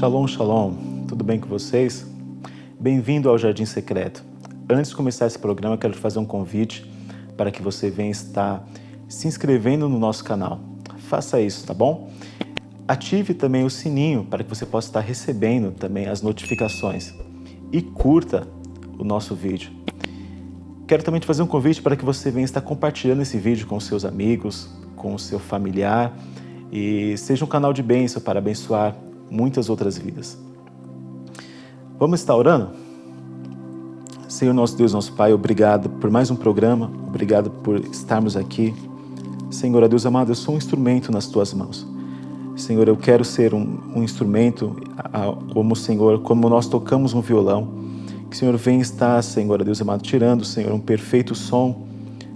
Shalom, shalom. Tudo bem com vocês? Bem-vindo ao Jardim Secreto. Antes de começar esse programa, eu quero te fazer um convite para que você venha estar se inscrevendo no nosso canal. Faça isso, tá bom? Ative também o sininho para que você possa estar recebendo também as notificações. E curta o nosso vídeo. Quero também te fazer um convite para que você venha estar compartilhando esse vídeo com os seus amigos, com o seu familiar, e seja um canal de bênção para abençoar muitas outras vidas. Vamos estar orando? Senhor nosso Deus, nosso Pai, obrigado por mais um programa, obrigado por estarmos aqui. Senhor, Deus amado, eu sou um instrumento nas Tuas mãos. Senhor, eu quero ser um instrumento como, Senhor, como nós tocamos um violão. Que o Senhor venha estar, Senhor, Deus amado, tirando, Senhor, um perfeito som,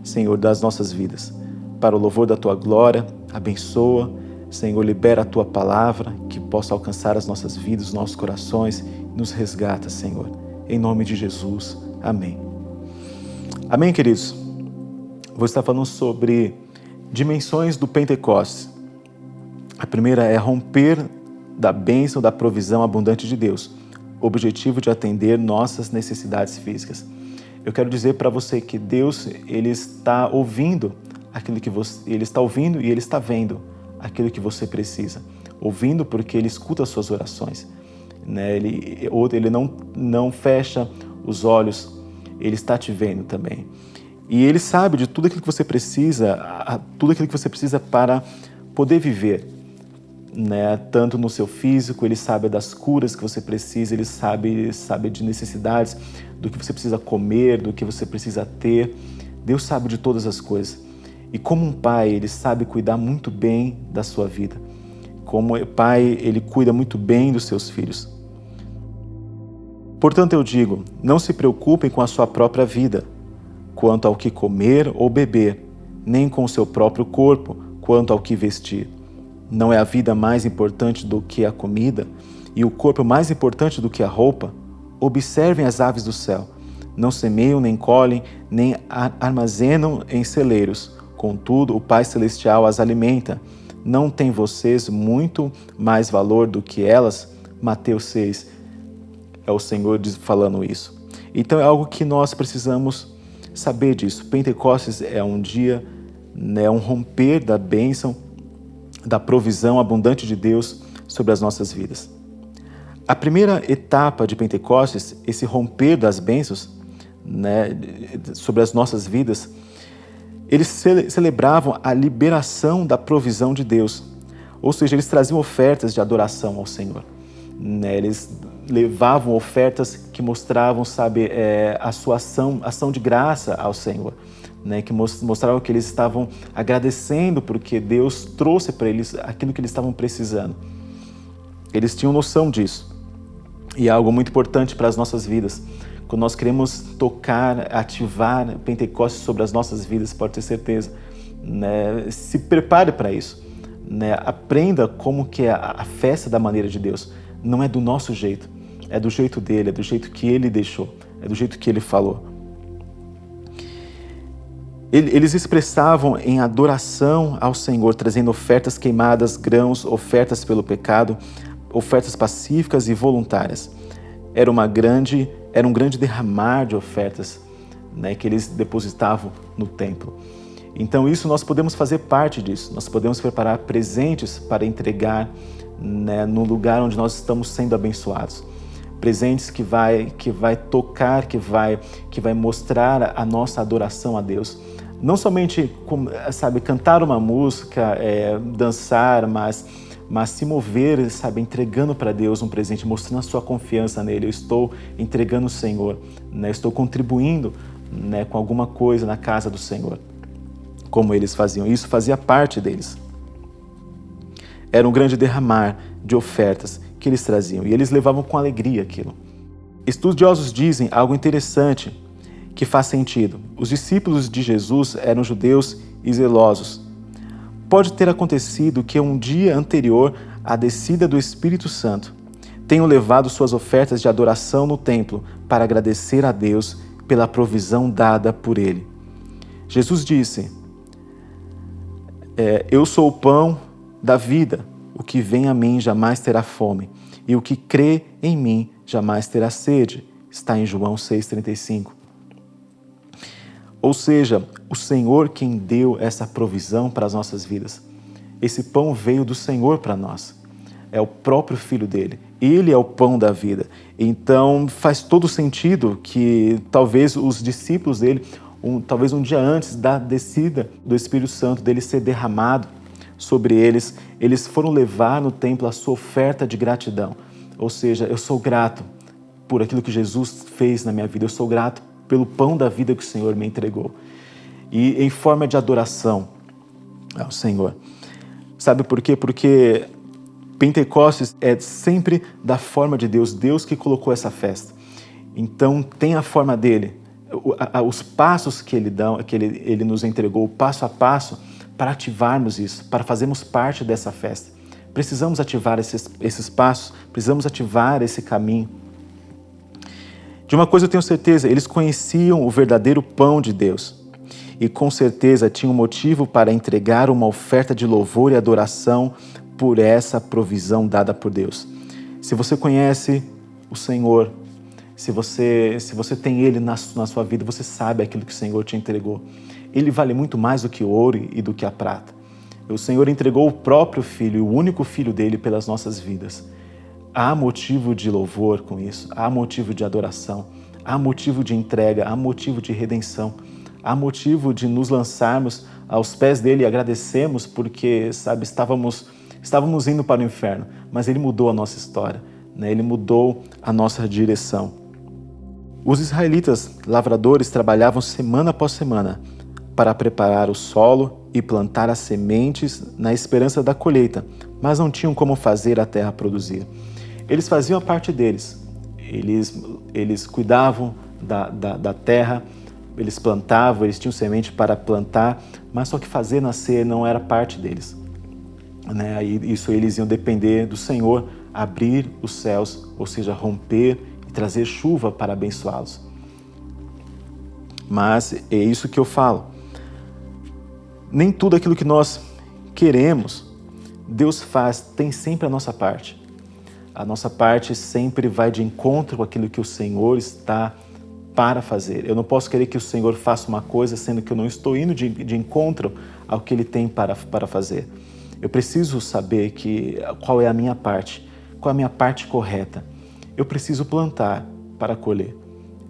Senhor, das nossas vidas. Para o louvor da Tua glória, abençoa, Senhor, libera a Tua palavra, que possa alcançar as nossas vidas, os nossos corações, e nos resgata, Senhor. Em nome de Jesus. Amém. Amém, queridos? Vou estar falando sobre dimensões do Pentecostes. A primeira é romper da bênção da provisão abundante de Deus. Objetivo de atender nossas necessidades físicas. Eu quero dizer para você que Deus, Ele está ouvindo aquilo que você, Ele está ouvindo e Ele está vendo aquilo que você precisa. Ouvindo porque Ele escuta as suas orações. Né? Ele não fecha os olhos, Ele está te vendo também. E Ele sabe de tudo aquilo que você precisa, tudo aquilo que você precisa para poder viver. Né? Tanto no seu físico, Ele sabe das curas que você precisa, Ele sabe de necessidades, do que você precisa comer, do que você precisa ter. Deus sabe de todas as coisas. E como um pai, Ele sabe cuidar muito bem da sua vida. Como pai, Ele cuida muito bem dos seus filhos. Portanto, eu digo, não se preocupem com a sua própria vida, quanto ao que comer ou beber, nem com o seu próprio corpo, quanto ao que vestir. Não é a vida mais importante do que a comida e o corpo mais importante do que a roupa? Observem as aves do céu. Não semeiam, nem colhem, nem armazenam em celeiros. Contudo, o Pai Celestial as alimenta. Não têm vocês muito mais valor do que elas? Mateus 6. É o Senhor falando isso. Então é algo que nós precisamos saber disso. Pentecostes é um dia, né, um romper da bênção, da provisão abundante de Deus sobre as nossas vidas. A primeira etapa de Pentecostes, esse romper das bênçãos, né, sobre as nossas vidas, eles celebravam a liberação da provisão de Deus. Ou seja, eles traziam ofertas de adoração ao Senhor. Né, eles levavam ofertas que mostravam, sabe, a sua ação de graça ao Senhor. Né, que mostravam que eles estavam agradecendo porque Deus trouxe para eles aquilo que eles estavam precisando. Eles tinham noção disso. E é algo muito importante para as nossas vidas. Quando nós queremos tocar, ativar Pentecostes sobre as nossas vidas, pode ter certeza. Né, se prepare para isso. Né, aprenda como que é a festa da maneira de Deus. Não é do nosso jeito. É do jeito dele, é do jeito que ele deixou. É do jeito que ele falou. Eles expressavam em adoração ao Senhor, trazendo ofertas queimadas, grãos, ofertas pelo pecado, ofertas pacíficas e voluntárias. Era um grande derramar de ofertas, né, que eles depositavam no templo. Então isso nós podemos fazer parte disso, nós podemos preparar presentes para entregar, né, no lugar onde nós estamos sendo abençoados. Presentes que vai tocar, que vai mostrar a nossa adoração a Deus. Não somente, sabe, cantar uma música, dançar, mas se mover, sabe, entregando para Deus um presente, mostrando a sua confiança nele. Eu estou entregando o Senhor, né? Estou contribuindo, né, com alguma coisa na casa do Senhor. Como eles faziam, isso fazia parte deles. Era um grande derramar de ofertas que eles traziam e eles levavam com alegria aquilo. Estudiosos dizem algo interessante que faz sentido. Os discípulos de Jesus eram judeus e zelosos. Pode ter acontecido que um dia anterior à descida do Espírito Santo tenham levado suas ofertas de adoração no templo para agradecer a Deus pela provisão dada por Ele. Jesus disse, eu sou o pão da vida, o que vem a mim jamais terá fome, e o que crê em mim jamais terá sede. Está em João 6,35. Ou seja, o Senhor quem deu essa provisão para as nossas vidas. Esse pão veio do Senhor para nós. É o próprio Filho dele. Ele é o pão da vida. Então faz todo sentido que talvez os discípulos dele, talvez um dia antes da descida do Espírito Santo, dele ser derramado sobre eles, eles foram levar no templo a sua oferta de gratidão. Ou seja, eu sou grato por aquilo que Jesus fez na minha vida. Eu sou grato pelo pão da vida que o Senhor me entregou. E em forma de adoração ao Senhor. Sabe por quê? Porque Pentecostes é sempre da forma de Deus, Deus que colocou essa festa. Então tem a forma dele, os passos que ele dá, que ele nos entregou, passo a passo, para ativarmos isso, para fazermos parte dessa festa. Precisamos ativar esses passos, precisamos ativar esse caminho. De uma coisa eu tenho certeza, eles conheciam o verdadeiro pão de Deus e com certeza tinham motivo para entregar uma oferta de louvor e adoração por essa provisão dada por Deus. Se você conhece o Senhor, se você tem Ele na sua vida, você sabe aquilo que o Senhor te entregou. Ele vale muito mais do que o ouro e do que a prata. O Senhor entregou o próprio Filho, o único Filho dele, pelas nossas vidas. Há motivo de louvor com isso, há motivo de adoração, há motivo de entrega, há motivo de redenção, há motivo de nos lançarmos aos pés dele e agradecemos porque, sabe, estávamos indo para o inferno, mas ele mudou a nossa história, né? Ele mudou a nossa direção. Os israelitas lavradores trabalhavam semana após semana para preparar o solo e plantar as sementes na esperança da colheita, mas não tinham como fazer a terra produzir. Eles faziam a parte deles, eles cuidavam da terra, eles plantavam, eles tinham semente para plantar, mas só que fazer nascer não era parte deles. Né? Isso eles iam depender do Senhor abrir os céus, ou seja, romper e trazer chuva para abençoá-los. Mas é isso que eu falo. Nem tudo aquilo que nós queremos, Deus faz, tem sempre a nossa parte. A nossa parte sempre vai de encontro com aquilo que o Senhor está para fazer. Eu não posso querer que o Senhor faça uma coisa, sendo que eu não estou indo de encontro ao que Ele tem para fazer. Eu preciso saber qual é a minha parte, qual é a minha parte correta. Eu preciso plantar para colher.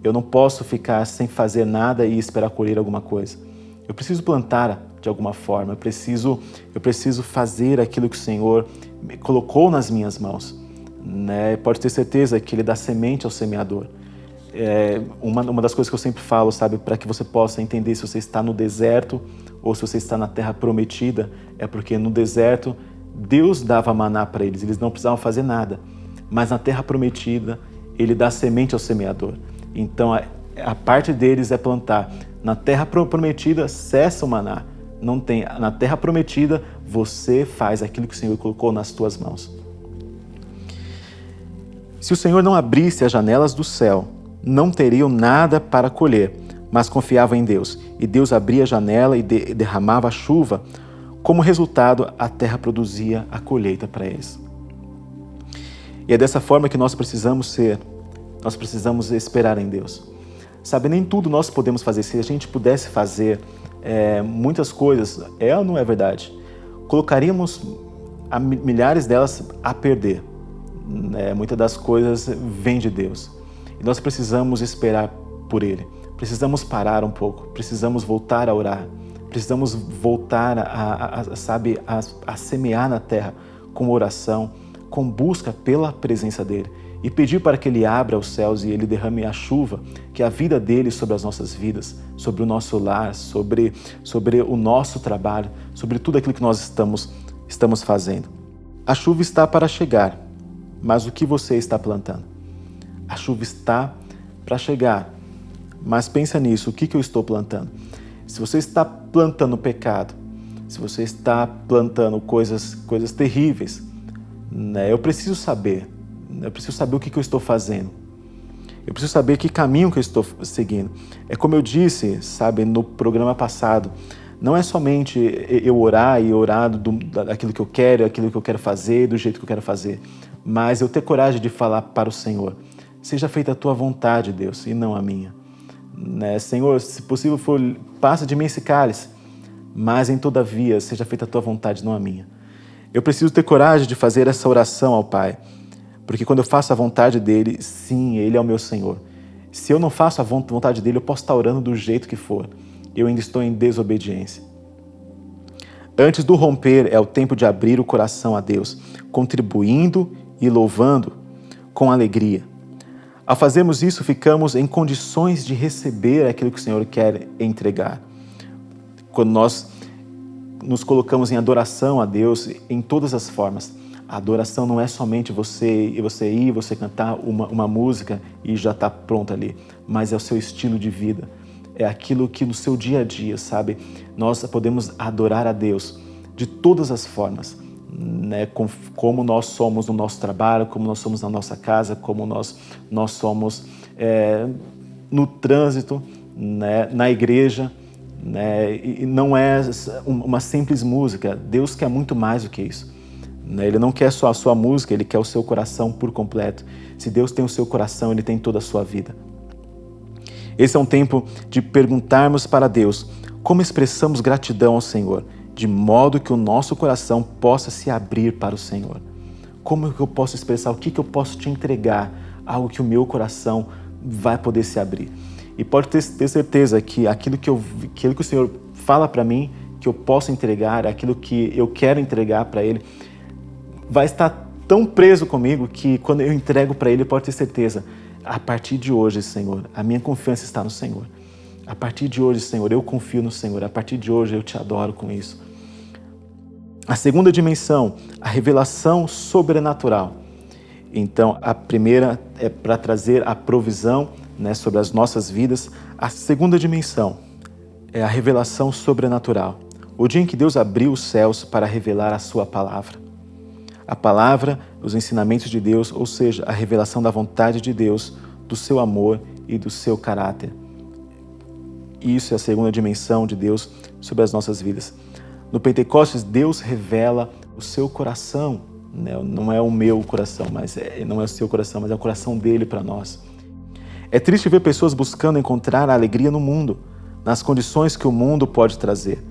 Eu não posso ficar sem fazer nada e esperar colher alguma coisa. Eu preciso plantar de alguma forma, eu preciso fazer aquilo que o Senhor me colocou nas minhas mãos. Né? Pode ter certeza que Ele dá semente ao semeador. Uma das coisas que eu sempre falo, sabe, para que você possa entender se você está no deserto ou se você está na terra prometida, é porque no deserto Deus dava maná para eles não precisavam fazer nada. Mas na terra prometida, Ele dá semente ao semeador. Então a parte deles é plantar. Na terra prometida, cessa o maná. Não tem. Na terra prometida, você faz aquilo que o Senhor colocou nas tuas mãos. Se o Senhor não abrisse as janelas do céu, não teriam nada para colher, mas confiavam em Deus. E Deus abria a janela e derramava a chuva. Como resultado, a terra produzia a colheita para eles. E é dessa forma que nós precisamos ser. Nós precisamos esperar em Deus. Sabe, nem tudo nós podemos fazer. Se a gente pudesse fazer muitas coisas, ou não é verdade? Colocaríamos milhares delas a perder. Muitas das coisas vêm de Deus. E nós precisamos esperar por Ele. Precisamos parar um pouco. Precisamos voltar a orar. Precisamos voltar a semear na terra com oração, com busca pela presença dEle. E pedir para que Ele abra os céus e Ele derrame a chuva, que é a vida dEle sobre as nossas vidas, sobre o nosso lar, sobre o nosso trabalho, sobre tudo aquilo que nós estamos fazendo. A chuva está para chegar, mas o que você está plantando? A chuva está para chegar, mas pensa nisso, o que eu estou plantando? Se você está plantando pecado, se você está plantando coisas terríveis, né, eu preciso saber o que eu estou fazendo. Eu preciso saber que caminho que eu estou seguindo. É como eu disse, sabe, no programa passado, não é somente eu orar e orar daquilo que eu quero fazer, do jeito que eu quero fazer, mas eu ter coragem de falar para o Senhor: seja feita a tua vontade, Deus, e não a minha. Né? Senhor, se possível for, passa de mim esse cálice, mas em todavia seja feita a tua vontade, não a minha. Eu preciso ter coragem de fazer essa oração ao Pai, porque quando eu faço a vontade dele, sim, ele é o meu Senhor. Se eu não faço a vontade dele, eu posso estar orando do jeito que for. Eu ainda estou em desobediência. Antes do romper, é o tempo de abrir o coração a Deus, contribuindo e louvando com alegria. Ao fazermos isso, ficamos em condições de receber aquilo que o Senhor quer entregar. Quando nós nos colocamos em adoração a Deus em todas as formas, a adoração não é somente você cantar uma música e já está pronto ali, mas é o seu estilo de vida. É aquilo que no seu dia a dia, sabe, nós podemos adorar a Deus de todas as formas, né? Como nós somos no nosso trabalho, como nós somos na nossa casa, como nós somos no trânsito, né? Na igreja, né? E não é uma simples música. Deus quer muito mais do que isso. Ele não quer só a sua música, Ele quer o seu coração por completo. Se Deus tem o seu coração, Ele tem toda a sua vida. Esse é um tempo de perguntarmos para Deus como expressamos gratidão ao Senhor, de modo que o nosso coração possa se abrir para o Senhor. Como que eu posso expressar? O que eu posso te entregar? Algo que o meu coração vai poder se abrir. E pode ter certeza que aquilo que o Senhor fala para mim, que eu posso entregar, aquilo que eu quero entregar para Ele, vai estar tão preso comigo que quando eu entrego para Ele, pode ter certeza, a partir de hoje, Senhor, a minha confiança está no Senhor. A partir de hoje, Senhor, eu confio no Senhor. A partir de hoje, eu te adoro com isso. A segunda dimensão, a revelação sobrenatural. Então, a primeira é para trazer a provisão, né, sobre as nossas vidas. A segunda dimensão é a revelação sobrenatural. O dia em que Deus abriu os céus para revelar a sua palavra. A palavra, os ensinamentos de Deus, ou seja, a revelação da vontade de Deus, do seu amor e do seu caráter. Isso é a segunda dimensão de Deus sobre as nossas vidas. No Pentecostes, Deus revela o seu coração, né? Não é o meu coração, não é o seu coração, mas é o coração dele para nós. É triste ver pessoas buscando encontrar a alegria no mundo, nas condições que o mundo pode trazer.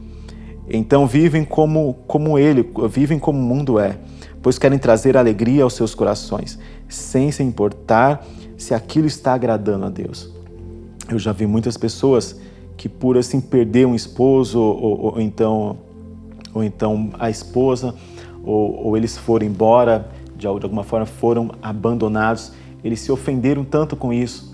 Então vivem como o mundo é, pois querem trazer alegria aos seus corações, sem se importar se aquilo está agradando a Deus. Eu já vi muitas pessoas que por assim perder um esposo ou então a esposa, ou eles foram embora, de alguma forma foram abandonados, eles se ofenderam tanto com isso,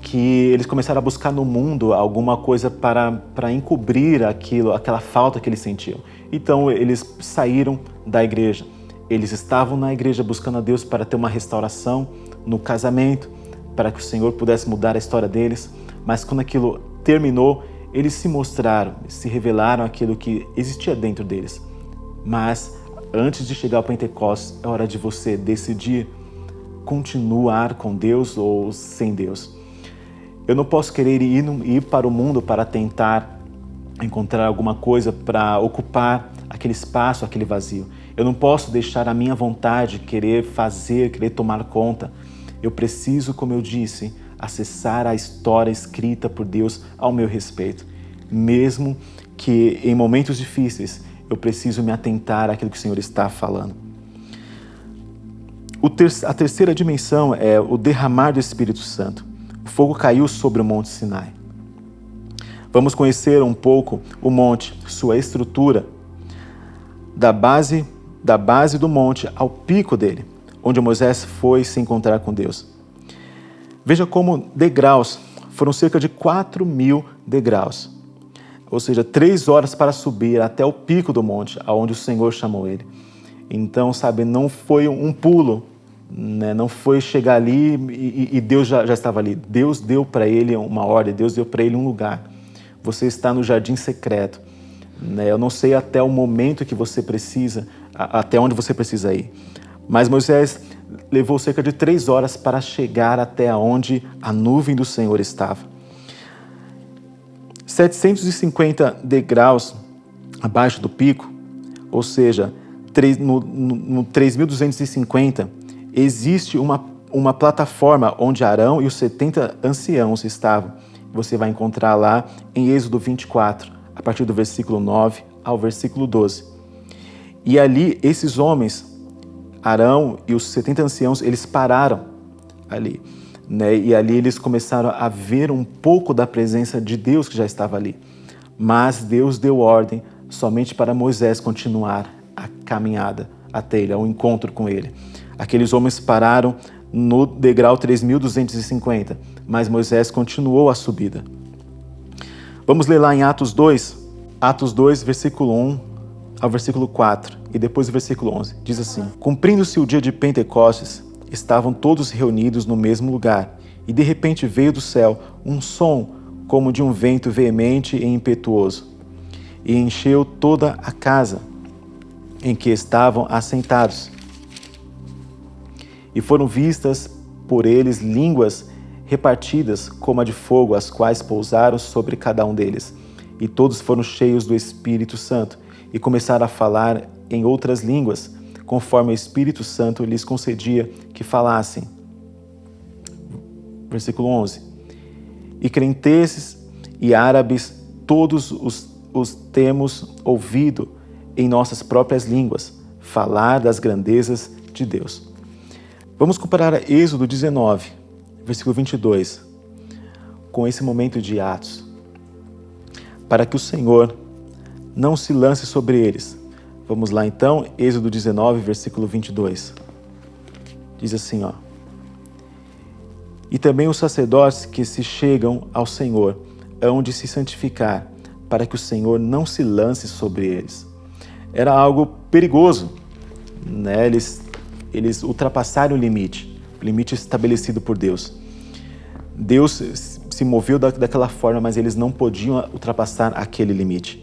que eles começaram a buscar no mundo alguma coisa para encobrir aquela falta que eles sentiam. Então eles saíram da igreja. Eles estavam na igreja buscando a Deus para ter uma restauração no casamento, para que o Senhor pudesse mudar a história deles. Mas quando aquilo terminou, eles se mostraram, se revelaram aquilo que existia dentro deles. Mas antes de chegar ao Pentecostes, é hora de você decidir continuar com Deus ou sem Deus. Eu não posso querer ir para o mundo para tentar encontrar alguma coisa para ocupar aquele espaço, aquele vazio. Eu não posso deixar a minha vontade querer tomar conta. Eu preciso, como eu disse, acessar a história escrita por Deus ao meu respeito. Mesmo que em momentos difíceis eu preciso me atentar àquilo que o Senhor está falando. A terceira dimensão é o derramar do Espírito Santo. O fogo caiu sobre o Monte Sinai. Vamos conhecer um pouco o monte, sua estrutura, da base do monte ao pico dele, onde Moisés foi se encontrar com Deus. Veja como degraus, foram cerca de 4.000 degraus, ou seja, 3 horas para subir até o pico do monte, aonde o Senhor chamou ele. Então, sabe, não foi um pulo, né? Não foi chegar ali e Deus já estava ali. Deus deu para ele uma ordem, Deus deu para ele um lugar. Você está no jardim secreto, né? Eu não sei até o momento que você precisa, até onde você precisa ir. Mas Moisés levou cerca de 3 horas para chegar até onde a nuvem do Senhor estava. 750 degraus abaixo do pico, ou seja, no 3.250, existe uma plataforma onde Arão e os 70 anciãos estavam. Você vai encontrar lá em Êxodo 24, a partir do versículo 9 ao versículo 12. E ali, esses homens, Arão e os 70 anciãos, eles pararam ali, né? E ali eles começaram a ver um pouco da presença de Deus que já estava ali. Mas Deus deu ordem somente para Moisés continuar a caminhada até ele, ao encontro com ele. Aqueles homens pararam no degrau 3.250, mas Moisés continuou a subida. Vamos ler lá em Atos 2, versículo 1 ao versículo 4, e depois o versículo 11. Diz assim: Cumprindo-se o dia de Pentecostes, estavam todos reunidos no mesmo lugar, e de repente veio do céu um som como de um vento veemente e impetuoso, e encheu toda a casa em que estavam assentados. E foram vistas por eles línguas repartidas como a de fogo, as quais pousaram sobre cada um deles. E todos foram cheios do Espírito Santo e começaram a falar em outras línguas, conforme o Espírito Santo lhes concedia que falassem. Versículo 11. E crentes e árabes, todos os temos ouvido em nossas próprias línguas falar das grandezas de Deus. Vamos comparar Êxodo 19, versículo 22, com esse momento de Atos. Para que o Senhor não se lance sobre eles. Vamos lá então, Êxodo 19, versículo 22. Diz assim, ó. E também os sacerdotes que se chegam ao Senhor hão de se santificar, para que o Senhor não se lance sobre eles. Era algo perigoso, né? Eles ultrapassaram o limite estabelecido por Deus. Deus se moveu daquela forma, mas eles não podiam ultrapassar aquele limite.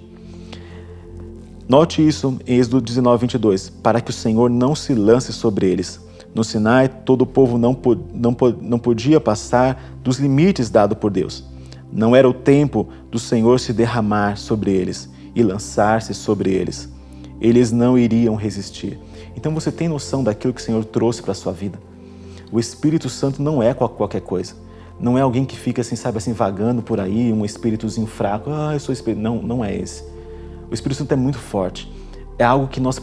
Note isso em Êxodo 19, 22, para que o Senhor não se lance sobre eles. No Sinai, todo o povo não podia passar dos limites dados por Deus. Não era o tempo do Senhor se derramar sobre eles e lançar-se sobre eles. Eles não iriam resistir. Então você tem noção daquilo que o Senhor trouxe para a sua vida? O Espírito Santo não é qualquer coisa. Não é alguém que fica assim, sabe, assim, vagando por aí, um espíritozinho fraco. Eu sou espírito. Não é esse. O Espírito Santo é muito forte. É algo que nós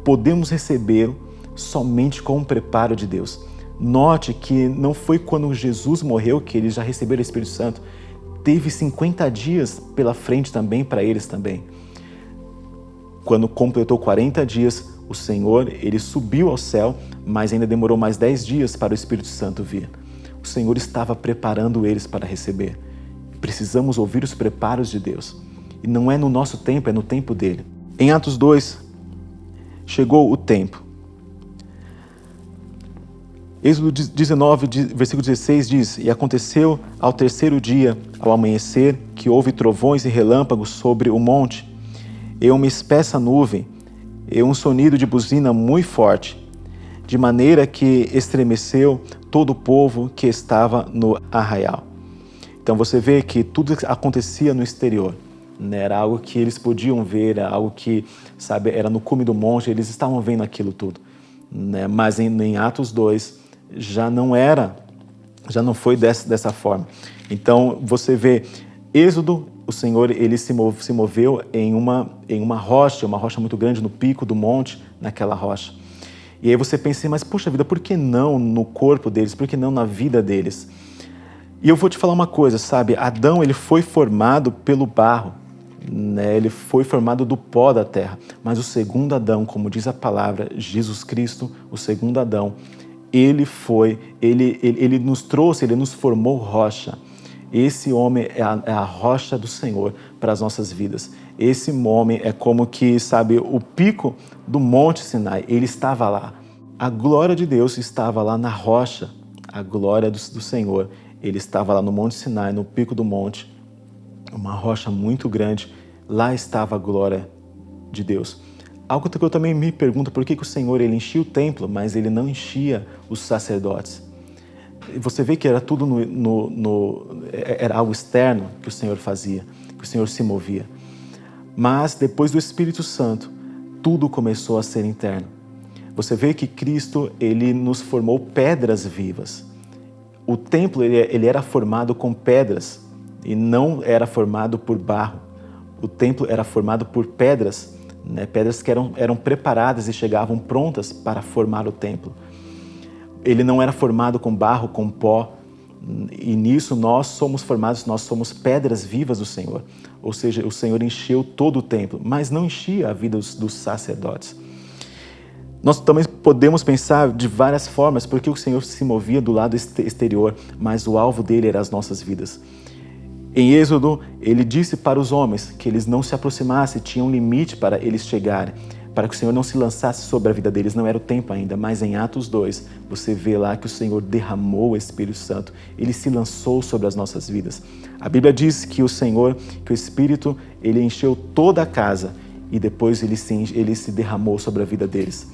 podemos receber somente com o preparo de Deus. Note que não foi quando Jesus morreu que eles já receberam o Espírito Santo. Teve 50 dias pela frente também para eles também. Quando completou 40 dias, o Senhor, ele subiu ao céu, mas ainda demorou mais 10 dias para o Espírito Santo vir. O Senhor estava preparando eles para receber. Precisamos ouvir os preparos de Deus. E não é no nosso tempo, é no tempo dele. Em Atos 2, chegou o tempo. Êxodo 19, versículo 16 diz: E aconteceu ao terceiro dia, ao amanhecer, que houve trovões e relâmpagos sobre o monte, e uma espessa nuvem, e um sonido de buzina muito forte, de maneira que estremeceu todo o povo que estava no arraial. Então você vê que tudo acontecia no exterior, né? Era algo que eles podiam ver, era algo que, sabe, era no cume do monte, eles estavam vendo aquilo tudo, né? Mas em Atos 2 já não foi dessa forma. Então você vê Êxodo, o Senhor, ele se moveu em uma rocha muito grande no pico do monte, naquela rocha. E aí você pensa, mas poxa vida, por que não no corpo deles? Por que não na vida deles? E eu vou te falar uma coisa, sabe? Adão, ele foi formado pelo barro, né? Ele foi formado do pó da terra. Mas o segundo Adão, como diz a palavra, Jesus Cristo, o segundo Adão, ele nos trouxe, ele nos formou rocha. Esse homem é a rocha do Senhor para as nossas vidas. Esse homem é como que, sabe, o pico do Monte Sinai. Ele estava lá. A glória de Deus estava lá na rocha. A glória do Senhor. Ele estava lá no Monte Sinai, no pico do monte. Uma rocha muito grande. Lá estava a glória de Deus. Algo que eu também me pergunto, por que o Senhor ele enchia o templo, mas ele não enchia os sacerdotes? Você vê que era tudo era algo externo que o Senhor fazia. que o Senhor se movia. Mas depois do Espírito Santo, tudo começou a ser interno. Você vê que Cristo, ele nos formou pedras vivas. O templo, ele era formado com pedras e não era formado por barro. O templo era formado por pedras, né? Pedras que eram preparadas e chegavam prontas para formar o templo. Ele não era formado com barro, com pó, e nisso nós somos formados, nós somos pedras vivas do Senhor. Ou seja, o Senhor encheu todo o templo, mas não enchia a vida dos sacerdotes. Nós também podemos pensar de várias formas porque o Senhor se movia do lado exterior, mas o alvo dele era as nossas vidas. Em Êxodo, ele disse para os homens que eles não se aproximassem, tinha um limite para eles chegarem, para que o Senhor não se lançasse sobre a vida deles, não era o tempo ainda, mas em Atos 2, você vê lá que o Senhor derramou o Espírito Santo, ele se lançou sobre as nossas vidas. A Bíblia diz que o Senhor, que o Espírito, ele encheu toda a casa e depois ele se derramou sobre a vida deles.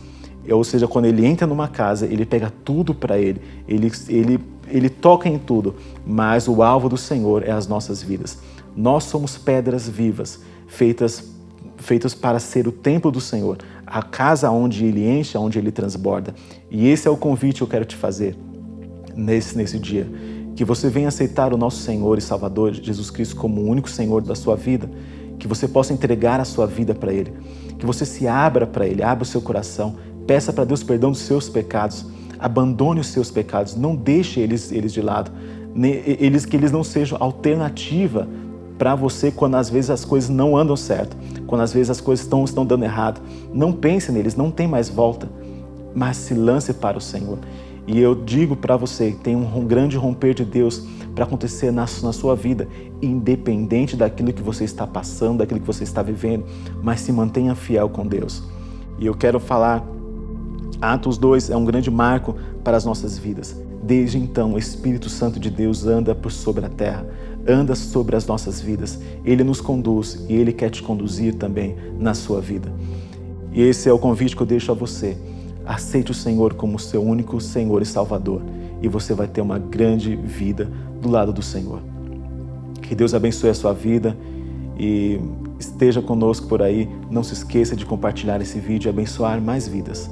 Ou seja, quando ele entra numa casa, ele pega tudo para ele, ele toca em tudo, mas o alvo do Senhor é as nossas vidas. Nós somos pedras vivas, feitas para ser o templo do Senhor, a casa onde ele enche, onde ele transborda. E esse é o convite que eu quero te fazer nesse dia, que você venha aceitar o nosso Senhor e Salvador, Jesus Cristo, como o único Senhor da sua vida, que você possa entregar a sua vida para Ele, que você se abra para Ele, abra o seu coração, peça para Deus perdão dos seus pecados, abandone os seus pecados, não deixe eles de lado, que eles não sejam alternativa para você quando às vezes as coisas não andam certo, quando às vezes as coisas estão dando errado. Não pense neles, não tem mais volta, mas se lance para o Senhor. E eu digo para você, tem um grande romper de Deus para acontecer na sua vida, independente daquilo que você está passando, daquilo que você está vivendo, mas se mantenha fiel com Deus. E eu quero falar, Atos 2 é um grande marco para as nossas vidas. Desde então, o Espírito Santo de Deus anda por sobre a terra, anda sobre as nossas vidas. Ele nos conduz e Ele quer te conduzir também na sua vida. E esse é o convite que eu deixo a você. Aceite o Senhor como seu único Senhor e Salvador e você vai ter uma grande vida do lado do Senhor. Que Deus abençoe a sua vida e esteja conosco por aí. Não se esqueça de compartilhar esse vídeo e abençoar mais vidas.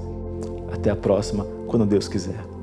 Até a próxima, quando Deus quiser.